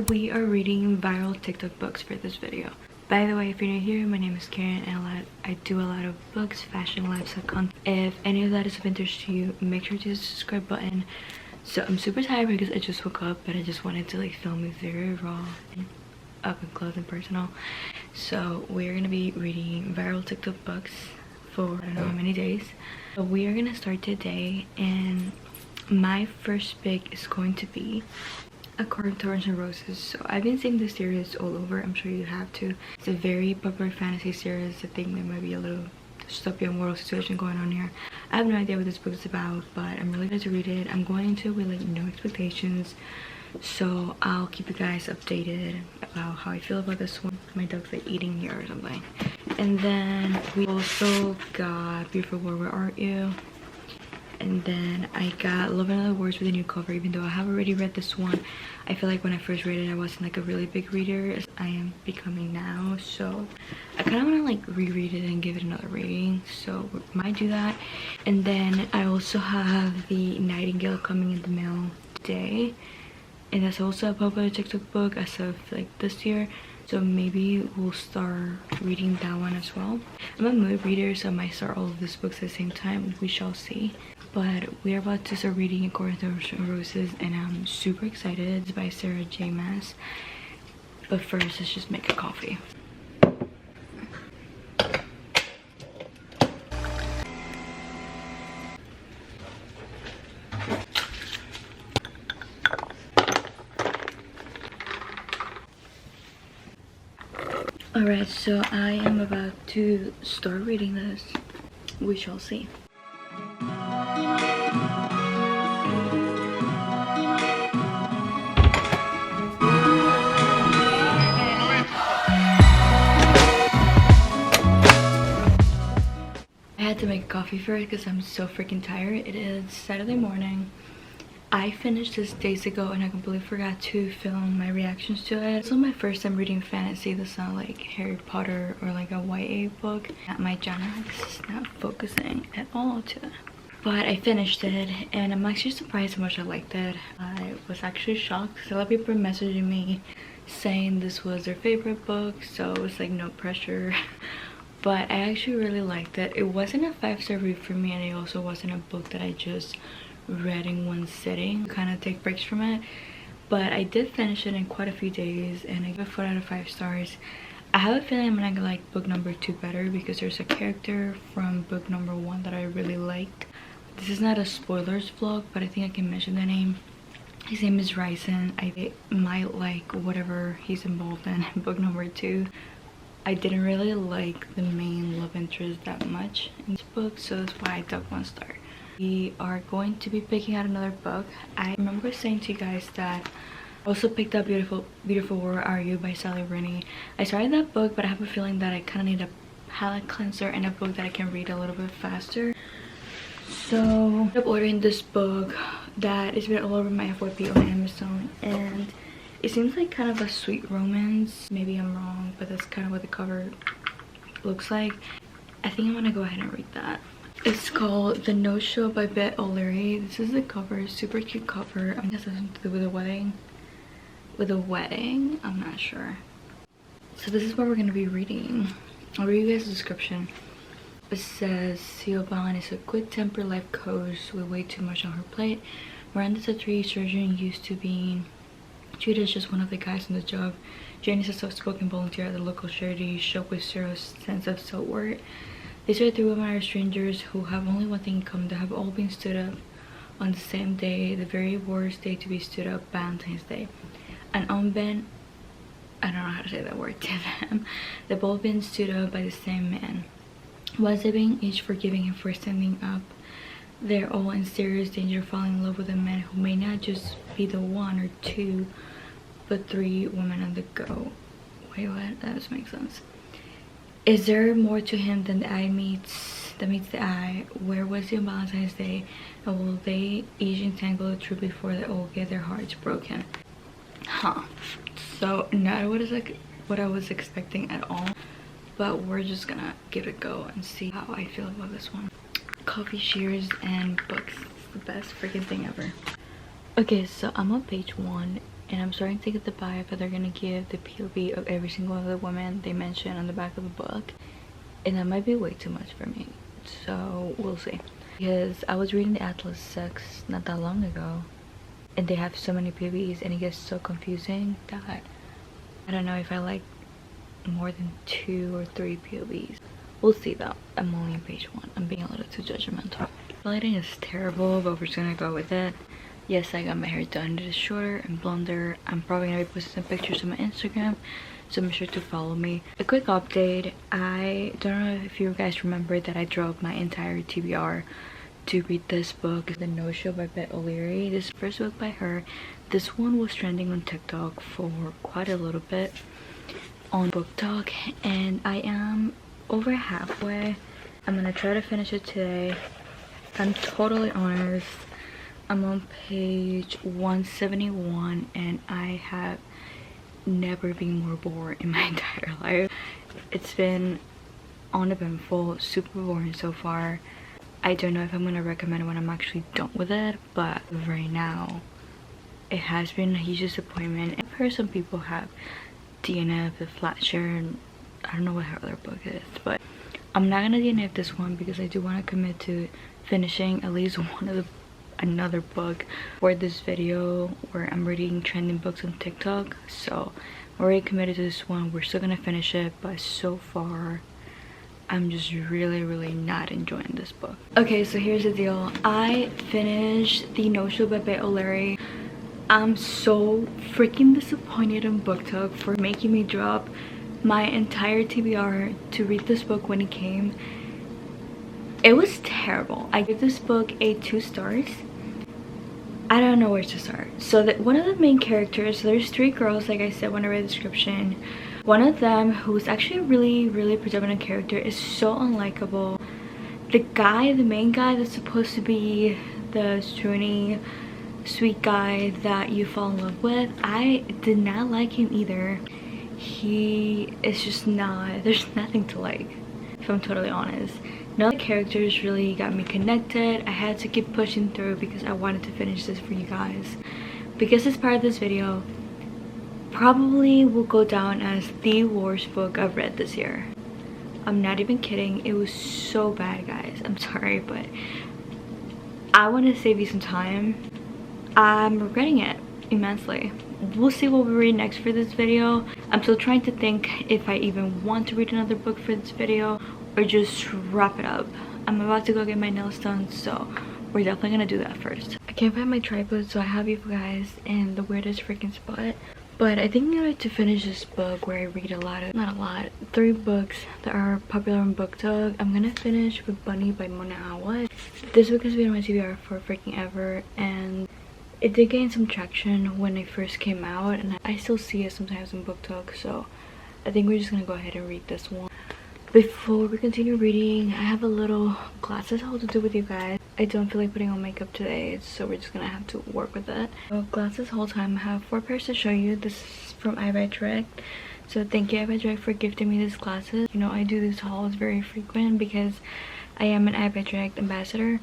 We are reading viral TikTok books for this video. By the way, if you're new here, my name is Karen and I do a lot of books, fashion, lifestyle content. If any of that is of interest to you, make sure to hit the subscribe button. So I'm super tired because I just woke up, but I just wanted to like film it very raw and up and close and personal. So we're gonna be reading viral TikTok books for I don't know how many days. So we are gonna start today, and my first pick is going to be A Court of Thorns and Roses. So I've been seeing this series all over. I'm sure you have too. It's a very popular fantasy series. I think there might be a little dystopian world situation going on here. I have no idea what this book is about, but I'm really glad to read it. I'm going into it with like no expectations, so I'll keep you guys updated about how I feel about this one. My dog's like eating here or something. And then we also got Beautiful World, Where Are You? And then I got Love and Other Words with a new cover. Even though I have already read this one, I feel like when I first read it I wasn't like a really big reader as I am becoming now, so I kind of want to like reread it and give it another rating, so we might do that. And then I also have The Nightingale coming in the mail today, and that's also a popular TikTok book as of like this year, so maybe we'll start reading that one as well. I'm a mood reader, so I might start all of these books at the same time. We shall see. But we are about to start reading A Court of Thorns and Roses, and I'm super excited. It's by Sarah J. Maas. But first, let's just make a coffee. Alright, so I am about to start reading this. We shall see. I had to make coffee first because I'm so freaking tired. It is Saturday morning. I finished this days ago and I completely forgot to film my reactions to it. It's not my first time reading fantasy that's not like Harry Potter or like a YA book. My Janax is not focusing at all to that. But I finished it and I'm actually surprised how much I liked it. I was actually shocked because a lot of people were messaging me saying this was their favorite book, so it was like no pressure. But I actually really liked it. It wasn't a 5-star review for me, and it also wasn't a book that I just read in one sitting. Kind of take breaks from it. But I did finish it in quite a few days, and I gave it 4 out of 5 stars. I have a feeling I'm gonna like book number 2 better because there's a character from book number 1 that I really liked. This is not a spoilers vlog, but I think I can mention the name. His name is Ryzen. I might like whatever he's involved in book number 2. I didn't really like the main love interest that much in this book, so that's why I took 1 star. We are going to be picking out another book. I remember saying to you guys that I also picked up Beautiful World, Where Are You by Sally Rooney. I started that book, but I have a feeling that I kind of need a palette cleanser and a book that I can read a little bit faster. So I ended up ordering this book that is been all over my FYP on Amazon, and it seems like kind of a sweet romance. Maybe I'm wrong, but that's kind of what the cover looks like. I think I'm gonna go ahead and read that. It's called The No Show by Bette O'Leary. This is the cover, super cute cover. I guess it has something to do with a wedding. With a wedding? I'm not sure. So this is what we're gonna be reading. I'll read you guys the description. It says, Siobhan is a quick-tempered life coach with way too much on her plate. Miranda's a 3D surgeon used to being treated as just one of the guys on the job. Jane is a soft-spoken volunteer at the local charity shop with zero sense of self-worth. These are 3 women are strangers who have only one thing in common. They have all been stood up on the same day, the very worst day to be stood up, Valentine's Day. And unbent, I don't know how to say that word to them. They've all been stood up by the same man. Once they've been each forgiving him for standing up, they're all in serious danger of falling in love with a man who may not just be the 1 or 2, but 3 women on the go. Wait, what? That doesn't make sense. Is there more to him than the eye meets the eye? Where was he on Valentine's Day? And will they each entangle the truth before they all get their hearts broken? Huh. So not what I was expecting at all. But we're just gonna give it a go and see how I feel about this one. Coffee, shears, and books. It's the best freaking thing ever. Okay, so I'm on page 1 and I'm starting to get the vibe that they're gonna give the POV of every single one of the women they mention on the back of the book, and that might be way too much for me, so we'll see. Because I was reading the Atlas 6 not that long ago, and they have so many POVs and it gets so confusing that I don't know if I like more than 2 or 3 POVs. We'll see though. I'm only on page 1. I'm being a little too judgmental. The lighting is terrible, but we're just gonna go with it. Yes, I got my hair done. It is shorter and blonder. I'm probably gonna be posting some pictures on my Instagram, so make sure to follow me. A quick update. I don't know if you guys remember that I drove my entire TBR to read this book, The No-Show by Beth O'Leary. This is the first book by her. This one was trending on TikTok for quite a little bit on BookTok, and I am over halfway. I'm gonna try to finish it today. I'm totally honest, I'm on page 171 and I have never been more bored in my entire life. It's been uneventful, super boring so far. I don't know if I'm gonna recommend it when I'm actually done with it, but right now it has been a huge disappointment. I've heard some people have DNF, the Flasher, and I don't know what her other book is, but I'm not gonna DNF this one because I do want to commit to finishing at least one of another book for this video where I'm reading trending books on TikTok. So I'm already committed to this one. We're still gonna finish it, but so far I'm just really not enjoying this book. Okay, so here's the deal. I finished The No-Show by Beth O'Leary. I'm so freaking disappointed in BookTok for making me drop my entire TBR to read this book when it came. It was terrible. I give this book a 2 stars. I don't know where to start. So that one of the main characters, so there's 3 girls, like I said when I read the description. One of them, who's actually a really predominant character, is so unlikable. The guy, the main guy that's supposed to be the stringy sweet guy that you fall in love with, I did not like him either. He is just not, there's nothing to like, if I'm totally honest. None of the characters really got me connected. I had to keep pushing through because I wanted to finish this for you guys. Because this part of this video probably will go down as the worst book I've read this year. I'm not even kidding. It was so bad, guys. I'm sorry, but I want to save you some time. I'm regretting it immensely. We'll see what we read next for this video. I'm still trying to think if I even want to read another book for this video or just wrap it up. I'm about to go get my nails done, so we're definitely gonna do that first. I can't find my tripod, so I have you guys in the weirdest freaking spot. But I think I'm going to finish this book where I read a lot of, not a lot, 3 books that are popular on BookTok. I'm gonna finish with Bunny by Mona Awad. This book has been on my TBR for freaking ever, and it did gain some traction when it first came out, and I still see it sometimes in BookTok, so I think we're just gonna go ahead and read this one. Before we continue reading, I have a little glasses haul to do with you guys. I don't feel like putting on makeup today, so we're just gonna have to work with it. So glasses haul time. I have 4 pairs to show you. This is from EyeBuyDirect. So thank you EyeBuyDirect for gifting me these glasses. You know, I do these hauls very frequent because I am an EyeBuyDirect ambassador.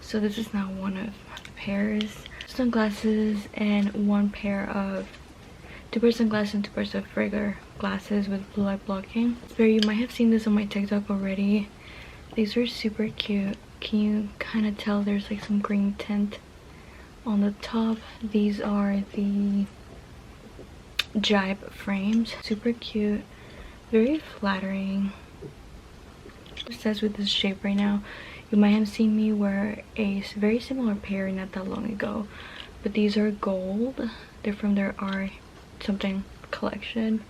So this is now one of the pairs. Sunglasses and 1 pair of 2 pairs of sunglasses and 2 pairs of regular glasses with blue light blocking. So you might have seen this on my TikTok already. These are super cute. Can you kind of tell there's like some green tint on the top? These are the jibe frames. Super cute, very flattering. It says with this shape right now. You might have seen me wear a very similar pair not that long ago, but these are gold. They're from their R something collection.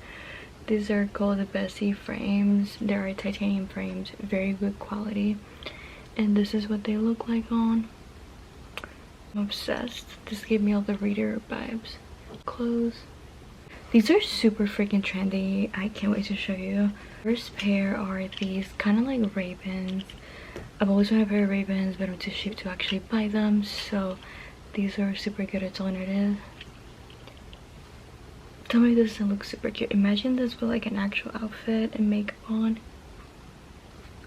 These are gold Bessie frames. They are titanium frames, very good quality, and this is what they look like on. I'm obsessed. This gave me all the reader vibes. Clothes. These are super freaking trendy. I can't wait to show you. First pair are these kind of like Ray-Bans. I've always wanted a pair of Ray-Bans, but I'm too cheap to actually buy them, so these are super good alternative. Tell me this doesn't look super cute. Imagine this with like an actual outfit and makeup on.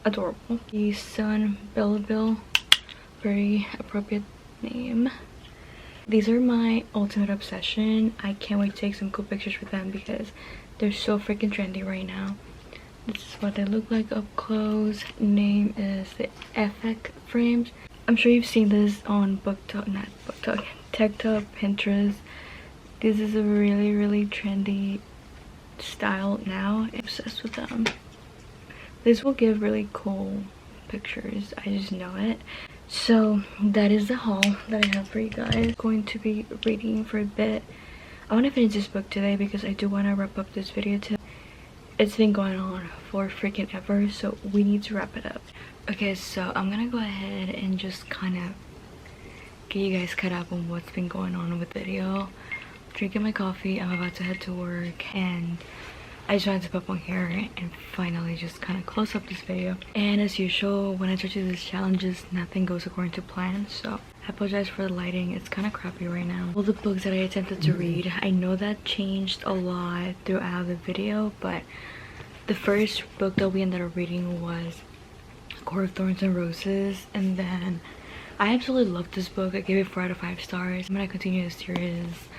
Adorable. The Sun Belleville, very appropriate name. These are my ultimate obsession. I can't wait to take some cool pictures with them because they're so freaking trendy right now. This is what they look like up close. Name is the FX frames. I'm sure you've seen this on BookTok, not BookTok, TikTok, Pinterest. This is a really trendy style now. I'm obsessed with them. This will give really cool pictures. I just know it. So that is the haul that I have for you guys. I'm going to be reading for a bit. I want to finish this book today because I do want to wrap up this video too. It's been going on for freaking ever, so we need to wrap it up. Okay, so I'm gonna go ahead and just kind of get you guys caught up on what's been going on with the video. Drinking my coffee, I'm about to head to work, and I just wanted to pop on here and finally just kind of close up this video. And as usual, when I try to do these challenges, nothing goes according to plan, so I apologize for the lighting. It's kind of crappy right now. All the books that I attempted to read, I know that changed a lot throughout the video, but the first book that we ended up reading was Thorns and Roses, and then I absolutely loved this book. I gave it 4 out of 5 stars. I'm gonna continue the series.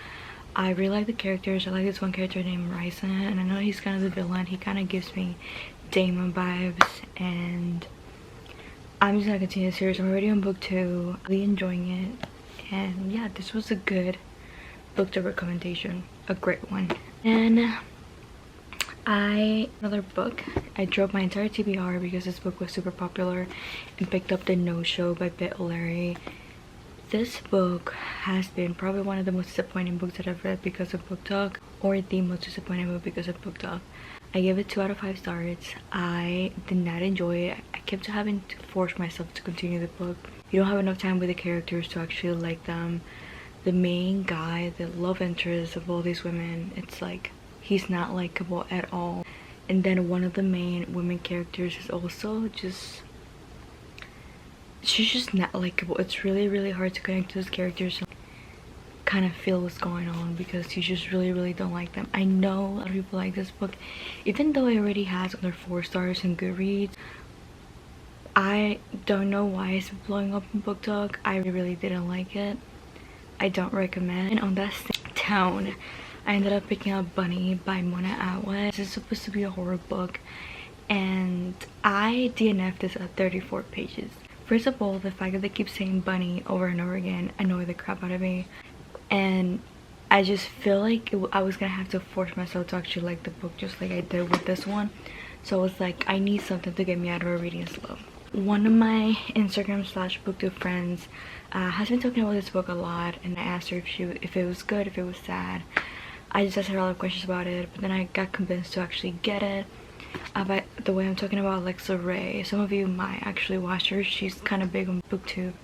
I really like the characters. I like this one character named Ryzen, and I know he's kind of the villain. He kind of gives me Damon vibes, and I'm just gonna continue the series. I'm already on book 2, really enjoying it, and yeah, this was a good BookTube recommendation, a great one. And another book, I drove my entire TBR because this book was super popular, and picked up The No Show by Bit O'Leary. This book has been probably one of the most disappointing books that I've read because of BookTok, or the most disappointing book because of BookTok. I gave it 2 out of 5 stars. I did not enjoy it. I kept having to force myself to continue the book. You don't have enough time with the characters to actually like them. The main guy, the love interest of all these women, it's like he's not likable at all. And then one of the main women characters is also just, she's just not likable. It's really hard to connect to those characters and kind of feel what's going on because you just really don't like them. I know a lot of people like this book, even though it already has under 4 stars in Goodreads. I don't know why it's blowing up in BookTok. I really didn't like it. I don't recommend. And on that same tone, I ended up picking up Bunny by Mona Atwood. This is supposed to be a horror book, and I DNF'd this at 34 pages. First of all, the fact that they keep saying bunny over and over again annoyed the crap out of me, and I just feel like I was gonna have to force myself to actually like the book just like I did with this one. So I was like, I need something to get me out of a reading slump. One of my Instagram/booktube friends has been talking about this book a lot, and I asked her if it was good, if it was sad. I just asked her a lot of questions about it, but then I got convinced to actually get it. By the way, I'm talking about Alexa Ray. Some of you might actually watch her. She's kind of big on BookTube.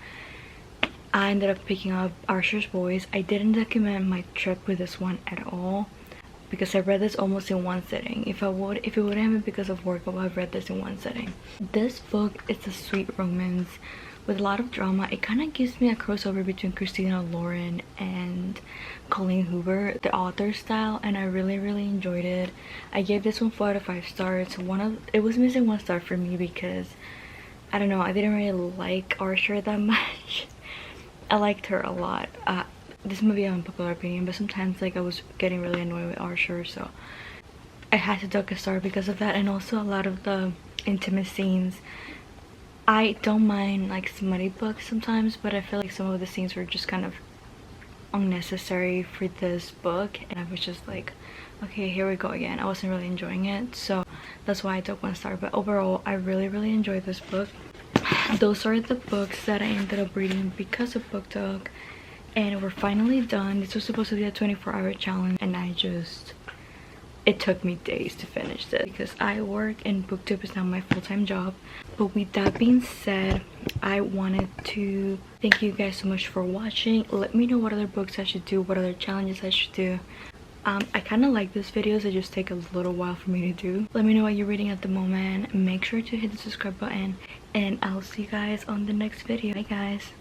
I ended up picking up Archer's Voice. I didn't document my trip with this one at all because I read this almost in one sitting. If it wouldn't have been because of work, I would have read this in one sitting. This book is a sweet romance with a lot of drama. It kind of gives me a crossover between Christina Lauren and Colleen Hoover, the author style, and I really enjoyed it. I gave this one 4 out of 5 stars. It was missing 1 star for me because I don't know, I didn't really like Archer that much. I liked her a lot. This might be an unpopular opinion, but sometimes like I was getting really annoyed with Archer, so I had to duck a star because of that. And also a lot of the intimate scenes. I don't mind like smutty books sometimes, but I feel like some of the scenes were just kind of unnecessary for this book, and I was just like, okay, here we go again. I wasn't really enjoying it, so that's why I took 1 star. But overall, I really enjoyed this book. Those are the books that I ended up reading because of BookTok, and we're finally done. This was supposed to be a 24-hour challenge, and it took me days to finish this because I work and BookTube is now my full-time job. But with that being said, I wanted to thank you guys so much for watching. Let me know what other books I should do, what other challenges I should do. I kind of like these videos, they just take a little while for me to do. Let me know what you're reading at the moment. Make sure to hit the subscribe button, and I'll see you guys on the next video. Bye guys.